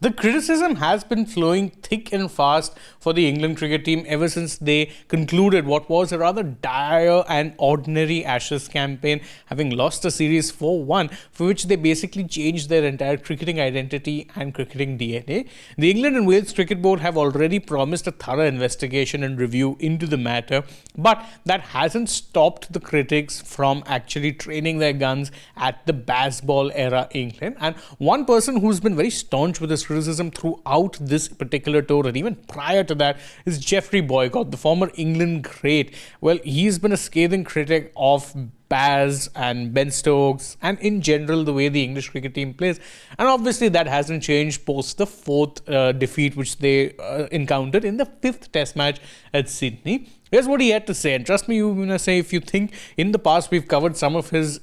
The criticism has been flowing thick and fast for the England cricket team ever since they concluded what was a rather dire and ordinary Ashes campaign, having lost the series 4-1, for which they basically changed their entire cricketing identity and cricketing DNA. The England and Wales Cricket Board have already promised a thorough investigation and review into the matter, but that hasn't stopped the critics from actually training their guns at the Bazball era England. And one person who's been very staunch with this criticism throughout this particular tour and even prior to that is Geoffrey Boycott, the former England great. Well, he's been a scathing critic of Baz and Ben Stokes and in general the way the English cricket team plays, and obviously that hasn't changed post the fourth defeat which they encountered in the fifth test match at Sydney. Here's what he had to say, and trust me, you're going to say, if you think in the past we've covered some of his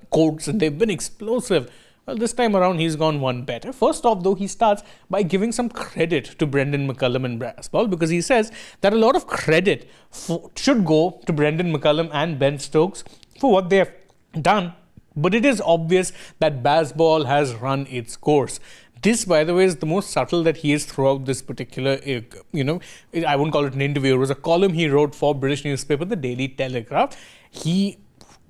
quotes and they've been explosive, well, this time around, he's gone one better. First off, though, he starts by giving some credit to Brendon McCullum and Bazball, because he says that a lot of credit should go to Brendon McCullum and Ben Stokes for what they have done. But it is obvious that Bazball has run its course. This, by the way, is the most subtle that he is throughout this particular, I won't call it an interview. It was a column he wrote for British newspaper, the Daily Telegraph. He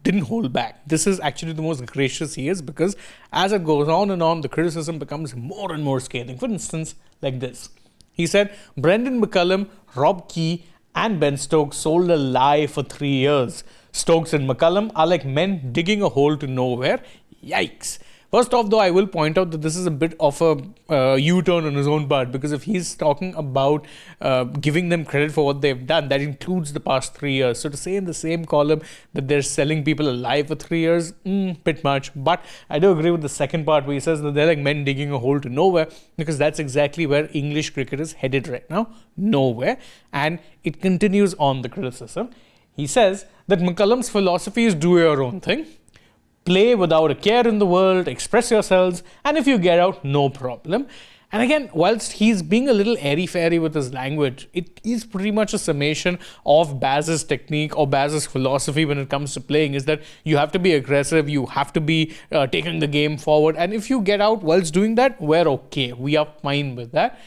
didn't hold back. This is actually the most gracious he is, because as it goes on and on, the criticism becomes more and more scathing. For instance, like this. He said, Brendon McCullum, Rob Key and Ben Stokes sold a lie for 3 years. Stokes and McCullum are like men digging a hole to nowhere. Yikes. First off, though, I will point out that this is a bit of a U-turn on his own part, because if he's talking about giving them credit for what they've done, that includes the past 3 years. So to say in the same column that they're selling people alive for 3 years, bit much. But I do agree with the second part where he says that they're like men digging a hole to nowhere, because that's exactly where English cricket is headed right now. Nowhere. And it continues on the criticism. He says that McCullum's philosophy is do your own thing. Play without a care in the world, express yourselves, and if you get out, no problem. And again, whilst he's being a little airy-fairy with his language, it is pretty much a summation of Baz's technique or Baz's philosophy when it comes to playing, is that you have to be aggressive, you have to be taking the game forward, and if you get out whilst doing that, we're okay. We are fine with that.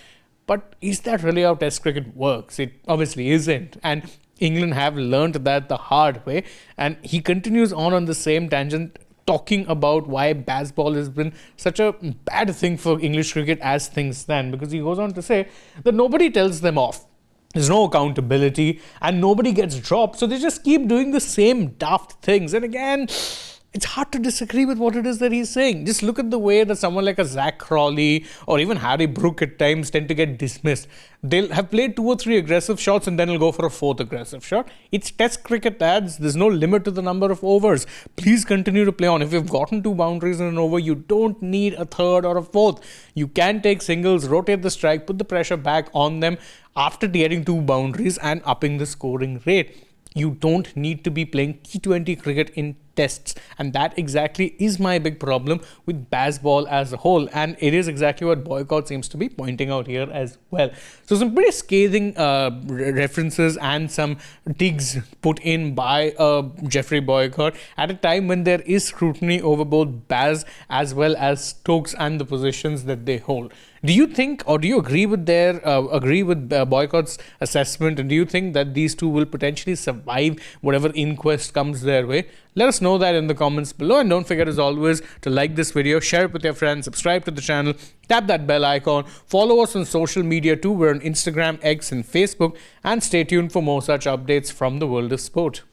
But is that really how Test cricket works? It obviously isn't. And England have learned that the hard way. And he continues on the same tangent, talking about why Bazball has been such a bad thing for English cricket as things stand, because he goes on to say that nobody tells them off. There's no accountability and nobody gets dropped, so they just keep doing the same daft things. And again, it's hard to disagree with what it is that he's saying. Just look at the way that someone like a Zach Crawley or even Harry Brook at times tend to get dismissed. They'll have played 2 or 3 aggressive shots and then they'll go for a 4th aggressive shot. It's Test cricket, lads. There's no limit to the number of overs. Please continue to play on. If you've gotten 2 boundaries in an over, you don't need a 3rd or a 4th. You can take singles, rotate the strike, put the pressure back on them after getting 2 boundaries and upping the scoring rate. You don't need to be playing T20 cricket in tests, and that exactly is my big problem with Bazball as a whole, and it is exactly what Boycott seems to be pointing out here as well. So some pretty scathing references and some digs put in by Geoffrey Boycott at a time when there is scrutiny over both Baz as well as Stokes and the positions that they hold. Do you think, or do you agree with Boycott's assessment, and do you think that these two will potentially survive whatever inquest comes their way? Let us know that in the comments below, and don't forget, as always, to like this video, share it with your friends, subscribe to the channel, tap that bell icon, follow us on social media too. We're on Instagram, X and Facebook, and stay tuned for more such updates from the world of sport.